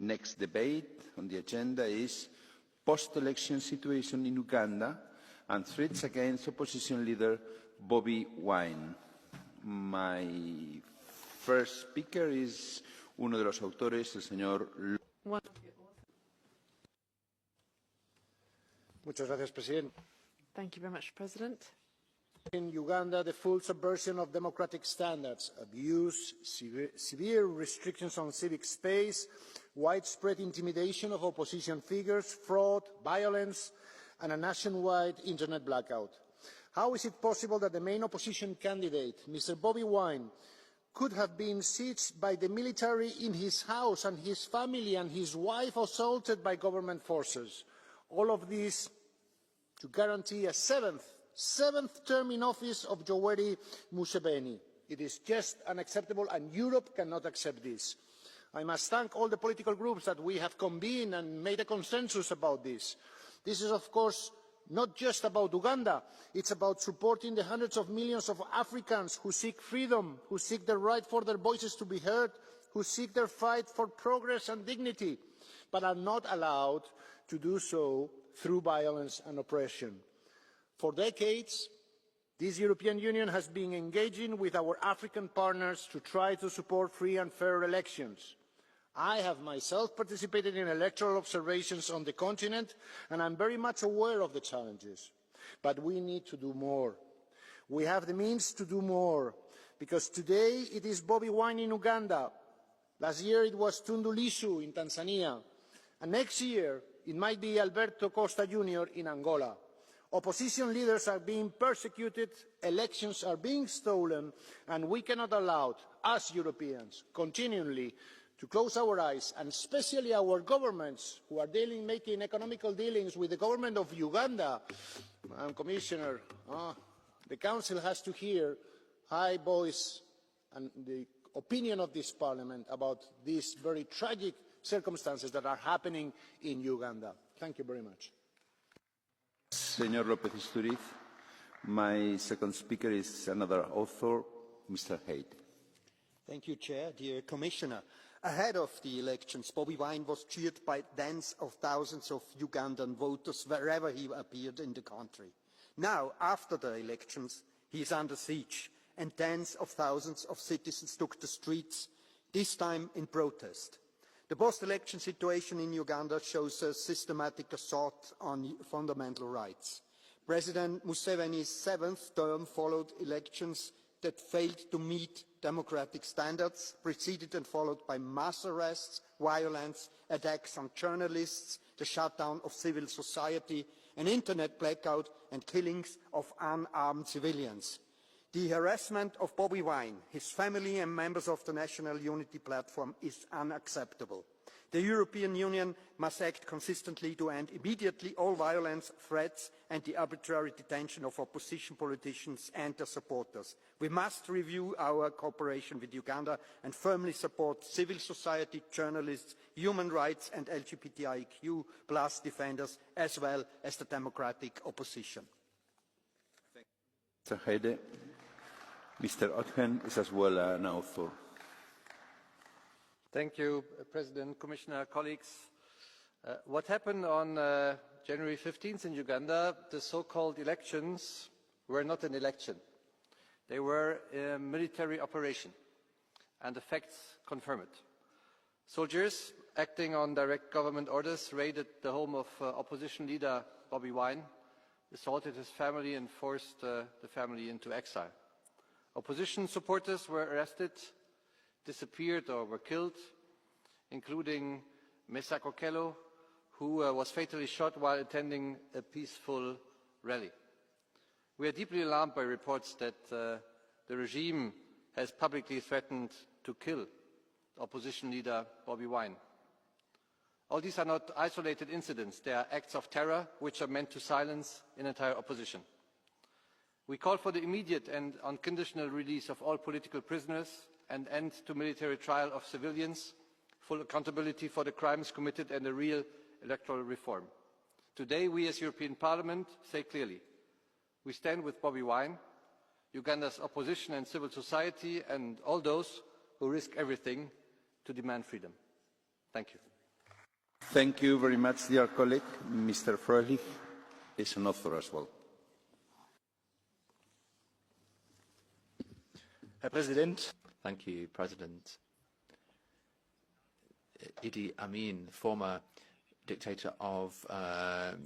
next debate on the agenda is post-election situation in Uganda and threats against opposition leader Bobi Wine. My first speaker is uno de los autores, el señor. Muchas gracias, President. Thank you very much, President. In Uganda, the full subversion of democratic standards, abuse, severe restrictions on civic space, widespread intimidation of opposition figures, fraud, violence, and a nationwide internet blackout. How is it possible that the main opposition candidate, Mr. Bobi Wine, could have been sieged by the military in his house and his family and his wife assaulted by government forces? All of this to guarantee a seventh term in office of Yoweri Museveni. It is just unacceptable, and Europe cannot accept this. I must thank all the political groups that we have convened and made a consensus about this. This is, of course, not just about Uganda. It's about supporting the hundreds of millions of Africans who seek freedom, who seek the right for their voices to be heard, who seek their fight for progress and dignity, but are not allowed to do so through violence and oppression. For decades, this European Union has been engaging with our African partners to try to support free and fair elections. I have myself participated in electoral observations on the continent, and I'm very much aware of the challenges. But we need to do more. We have the means to do more, because today it is Bobi Wine in Uganda. Last year it was Tundu Lissu in Tanzania. And next year it might be Alberto Costa Jr. in Angola. Opposition leaders are being persecuted, elections are being stolen, and we cannot allow, as Europeans, continually to close our eyes, and especially our governments who are making economical dealings with the government of Uganda. Commissioner, the Council has to hear high voice and the opinion of this Parliament about these very tragic circumstances that are happening in Uganda. Thank you very much. Señor López Istúriz, my second speaker is another author, Mr. Hayde. Thank you, Chair. Dear Commissioner, ahead of the elections, Bobi Wine was cheered by tens of thousands of Ugandan voters wherever he appeared in the country. Now, after the elections, he is under siege, and tens of thousands of citizens took the streets, this time in protest. The post-election situation in Uganda shows a systematic assault on fundamental rights. President Museveni's seventh term followed elections that failed to meet democratic standards, preceded and followed by mass arrests, violence, attacks on journalists, the shutdown of civil society, an internet blackout and killings of unarmed civilians. The harassment of Bobi Wine, his family and members of the National Unity Platform is unacceptable. The European Union must act consistently to end immediately all violence, threats and the arbitrary detention of opposition politicians and their supporters. We must review our cooperation with Uganda and firmly support civil society, journalists, human rights and LGBTIQ+ defenders, as well as the democratic opposition. Mr. Hayde. Mr. Otgen is as well an author. Thank you, President, Commissioner, colleagues. What happened on January 15th in Uganda, the so-called elections, were not an election. They were a military operation, and the facts confirm it. Soldiers, acting on direct government orders, raided the home of opposition leader Bobi Wine, assaulted his family and forced the family into exile. Opposition supporters were arrested, disappeared or were killed, including Mesa Kokelo, who was fatally shot while attending a peaceful rally. We are deeply alarmed by reports that the regime has publicly threatened to kill opposition leader Bobi Wine. All these are not isolated incidents. They are acts of terror which are meant to silence an entire opposition. We call for the immediate and unconditional release of all political prisoners, an end to military trial of civilians, full accountability for the crimes committed and a real electoral reform. Today, we as European Parliament say clearly, we stand with Bobi Wine, Uganda's opposition and civil society, and all those who risk everything to demand freedom. Thank you. Thank you very much, dear colleague. Mr. Froelich is an author as well. Herr Präsident. Thank you, President. Idi Amin, former dictator of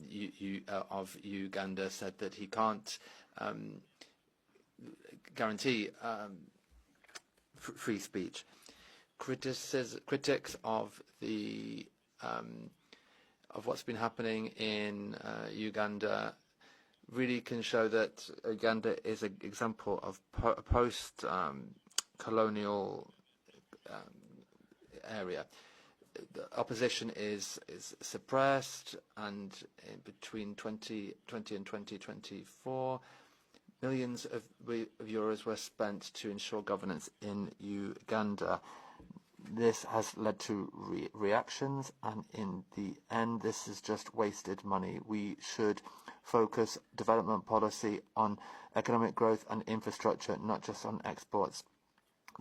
Uganda, said that he can't guarantee free speech. Critics of the of what's been happening in Uganda really can show that Uganda is an example of post-colonial area. The opposition is suppressed, and in between 2020 and 2024, millions of euros were spent to ensure governance in Uganda. This has led to reactions, and in the end, this is just wasted money. We should focus development policy on economic growth and infrastructure, not just on exports.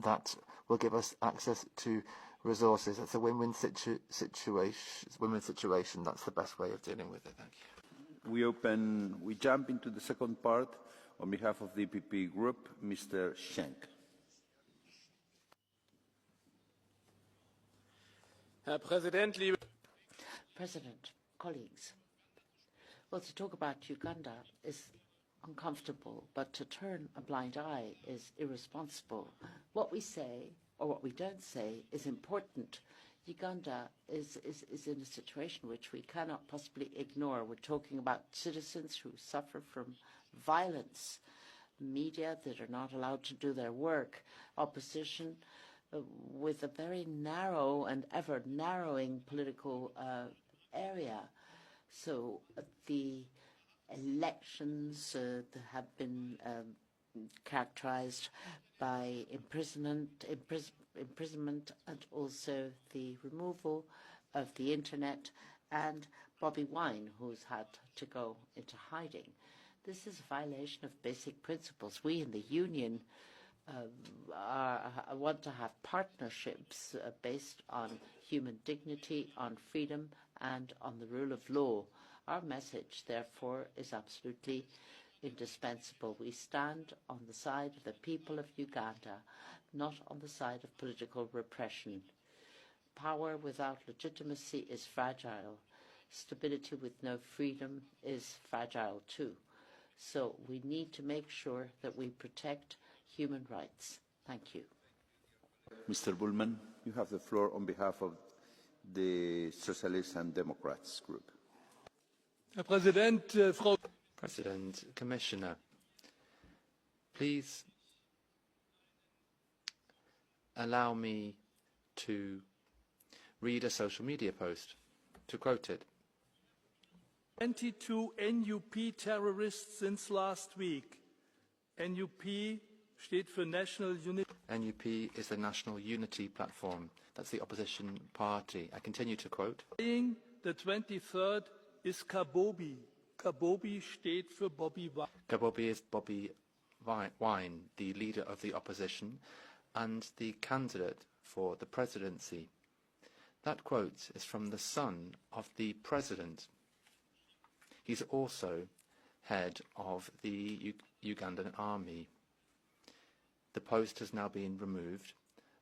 That will give us access to resources. It's a win-win situation. That's the best way of dealing with it. Thank you. We jump into the second part on behalf of the EPP Group, Mr. Schenk. Herr Präsident, liebe President, colleagues. Well, to talk about Uganda is uncomfortable, but to turn a blind eye is irresponsible. What we say, or what we don't say, is important. Uganda is in a situation which we cannot possibly ignore. We're talking about citizens who suffer from violence, media that are not allowed to do their work, opposition with a very narrow and ever narrowing political area. So the elections have been characterized by imprisonment and also the removal of the internet, and Bobi Wine, who's had to go into hiding. This is a violation of basic principles. We in the Union want to have partnerships based on human dignity, on freedom, and on the rule of law. Our message, therefore, is absolutely indispensable. We stand on the side of the people of Uganda, not on the side of political repression. Power without legitimacy is fragile. Stability with no freedom is fragile too. So we need to make sure that we protect human rights. Thank you. Mr. Bullman, you have the floor on behalf of the Socialists and Democrats Group. Herr Präsident, Frau President, Commissioner, please allow me to read a social media post, to quote it. 22 NUP terrorists since last week. NUP steht für National Unity. NUP is the National Unity Platform. That's the opposition party. I continue to quote. The 23rd is Kabobi. Kabobi steht für Bobi Wine. Kabobi is Bobi Wine, the leader of the opposition and the candidate for the presidency. That quote is from the son of the president. He's also head of the Ugandan army. The post has now been removed,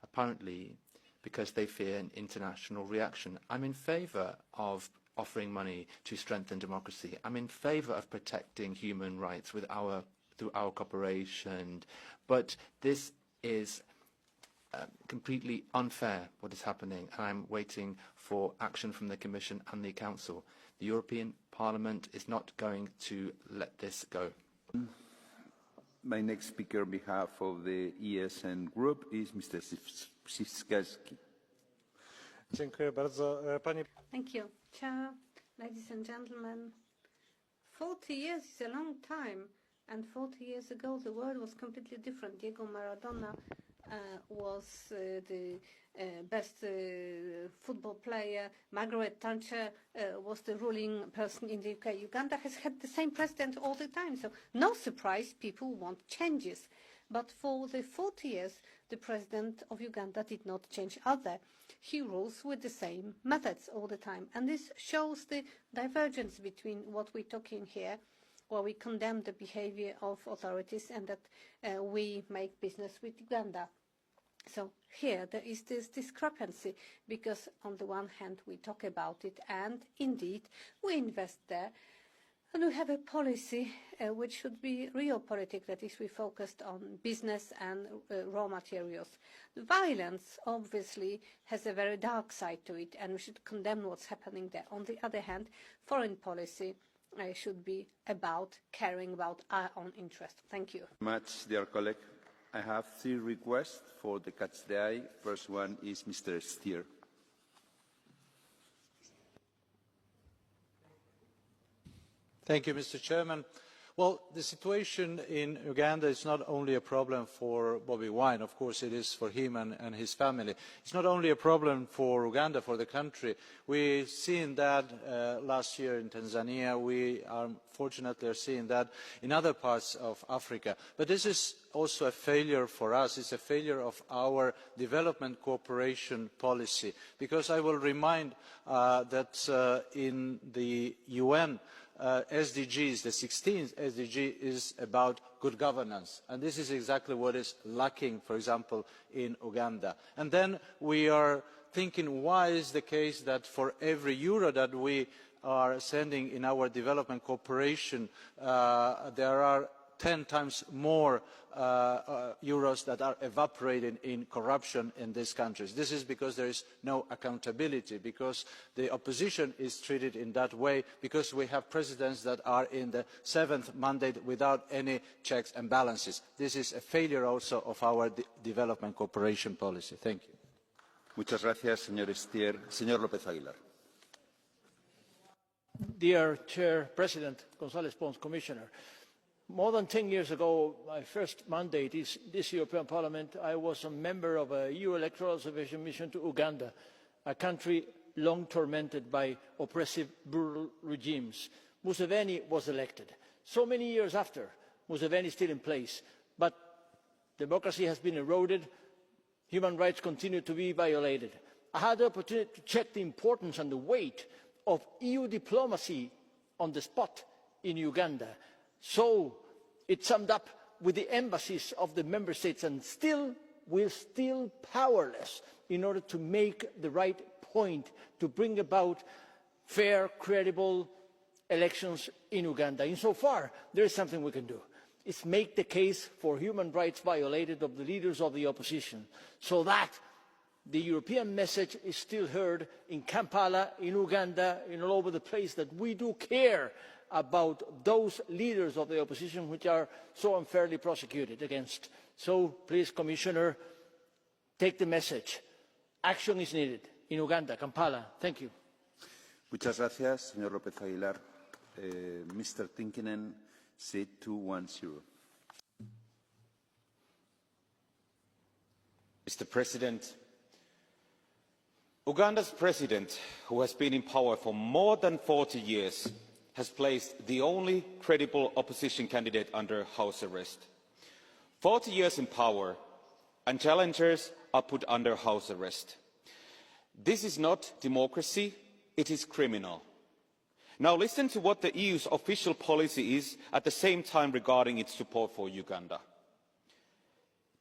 apparently because they fear an international reaction. I'm in favour of offering money to strengthen democracy. I'm in favour of protecting human rights through our cooperation. But this is completely unfair, what is happening, and I'm waiting for action from the Commission and the Council. The European Parliament is not going to let this go. My next speaker on behalf of the ESN Group is Mr. Siskowski. Dziękuję bardzo, panie. Thank you, Chair, ladies and gentlemen. 40 years is a long time, and 40 years ago the world was completely different. Diego Maradona was the best football player. Margaret Thatcher was the ruling person in the UK. Uganda has had the same president all the time, so no surprise people want changes. But for the 40 years, the president of Uganda did not change either. he rules with the same methods all the time. And this shows the divergence between what we're talking here, where we condemn the behavior of authorities, and that we make business with Uganda. So here there is this discrepancy, because on the one hand we talk about it and indeed we invest there, and we have a policy which should be realpolitik, that is, we focused on business and raw materials. The violence obviously has a very dark side to it, and we should condemn what's happening there. On the other hand, foreign policy should be about caring about our own interest. Thank you. Much, dear colleague. I have 3 requests for the catch the eye. First one is Mr. Stier. Thank you, Mr. Chairman. Well, the situation in Uganda is not only a problem for Bobi Wine. Of course, it is for him and his family. It's not only a problem for Uganda, for the country. We've seen that last year in Tanzania. We unfortunately are seeing that in other parts of Africa. But this is also a failure for us. It's a failure of our development cooperation policy. Because I will remind that in the UN, SDGs, the 16th SDG, is about good governance, and this is exactly what is lacking, for example, in Uganda. And then we are thinking, why is the case that for every euro that we are sending in our development cooperation, there are 10 times more euros that are evaporating in corruption in these countries. This is because there is no accountability, because the opposition is treated in that way, because we have presidents that are in the 7th mandate without any checks and balances. This is a failure also of our development cooperation policy. Thank you. Muchas gracias, señor Stier. Señor López Aguilar. Dear Chair, President González Pons, Commissioner, more than 10 years ago, my first mandate is this European Parliament. I was a member of a EU electoral observation mission to Uganda, a country long tormented by oppressive, brutal regimes. Museveni was elected. So many years after, Museveni is still in place, but democracy has been eroded, human rights continue to be violated. I had the opportunity to check the importance and the weight of EU diplomacy on the spot in Uganda. So it summed up with the embassies of the member states, and still we're still powerless in order to make the right point to bring about fair, credible elections in Uganda. Insofar, there is something we can do. It's make the case for human rights violated of the leaders of the opposition, so that the European message is still heard in Kampala, in Uganda, in all over the place, that we do care about those leaders of the opposition which are so unfairly prosecuted against. So please, Commissioner, take the message. Action is needed in Uganda, Kampala. Thank you. Muchas gracias, señor López Aguilar. Mr. Tinkinen, seat 210. Mr. President, Uganda's president, who has been in power for more than 40 years, has placed the only credible opposition candidate under house arrest. 40 years in power, and challengers are put under house arrest. This is not democracy, it is criminal. Now listen to what the EU's official policy is at the same time regarding its support for Uganda.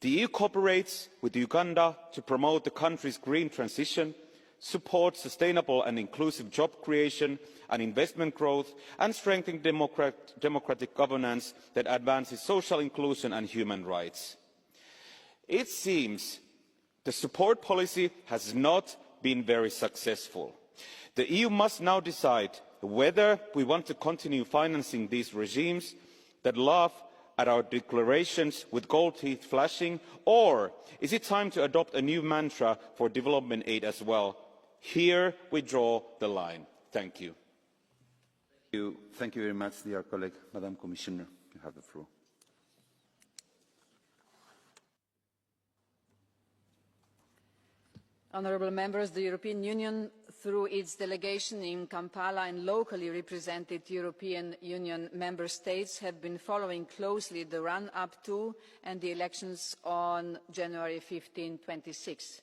The EU cooperates with Uganda to promote the country's green transition, support sustainable and inclusive job creation and investment growth, and strengthen democratic governance that advances social inclusion and human rights. It seems the support policy has not been very successful. The EU must now decide whether we want to continue financing these regimes that laugh at our declarations with gold teeth flashing, or is it time to adopt a new mantra for development aid as well? Here we draw the line. Thank you. Thank you very much, dear colleague. Madam Commissioner, you have the floor. Honourable members, the European Union, through its delegation in Kampala and locally represented European Union member states, have been following closely the run-up to and the elections on January 15, 2026.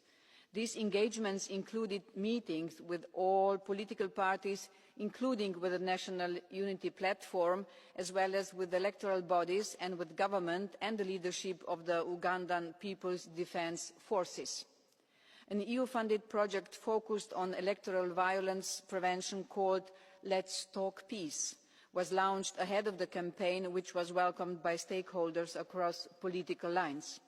These engagements included meetings with all political parties, including with the National Unity Platform, as well as with electoral bodies and with government and the leadership of the Ugandan People's Defence Forces. An EU-funded project focused on electoral violence prevention called Let's Talk Peace was launched ahead of the campaign, which was welcomed by stakeholders across political lines.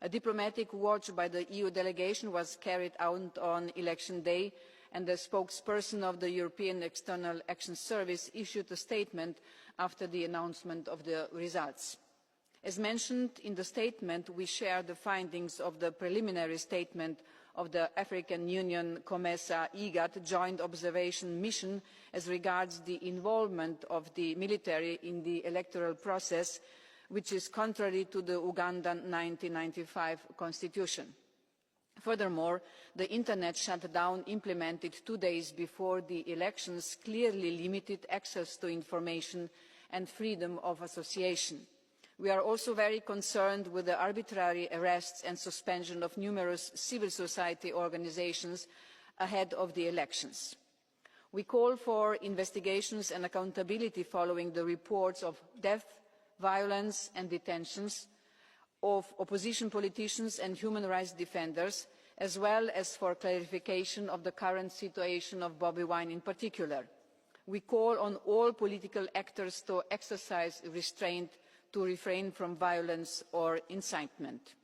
A diplomatic watch by the EU delegation was carried out on election day, and the spokesperson of the European External Action Service issued a statement after the announcement of the results. As mentioned in the statement, we share the findings of the preliminary statement of the African Union COMESA IGAD joint observation mission as regards the involvement of the military in the electoral process, which is contrary to the Ugandan 1995 constitution. Furthermore, the internet shutdown implemented 2 days before the elections clearly limited access to information and freedom of association. We are also very concerned with the arbitrary arrests and suspension of numerous civil society organisations ahead of the elections. We call for investigations and accountability following the reports of death, violence and detentions of opposition politicians and human rights defenders, as well as for clarification of the current situation of Bobi Wine in particular. We call on all political actors to exercise restraint, to refrain from violence or incitement.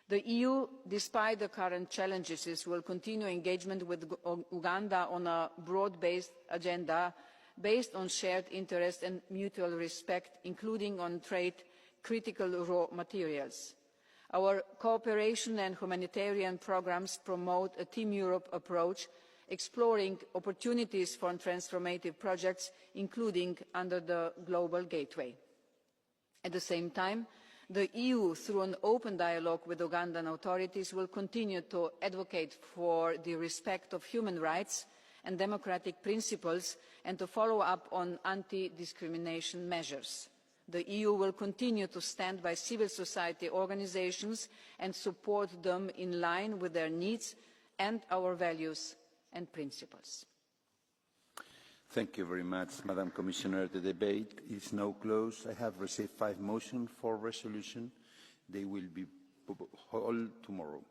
The EU, despite the current challenges, will continue engagement with Uganda on a broad-based agenda based on shared interest and mutual respect, including on trade, critical raw materials. Our cooperation and humanitarian programmes promote a Team Europe approach, exploring opportunities for transformative projects, including under the Global Gateway. At the same time, the EU, through an open dialogue with Ugandan authorities, will continue to advocate for the respect of human rights and democratic principles and to follow up on anti-discrimination measures. The EU will continue to stand by civil society organisations and support them in line with their needs and our values and principles. Thank you very much, Madam Commissioner. The debate is now closed. I have received 5 motions for resolution. They will be held tomorrow.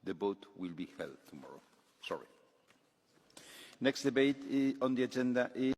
The vote will be held tomorrow. Sorry. Next debate on the agenda is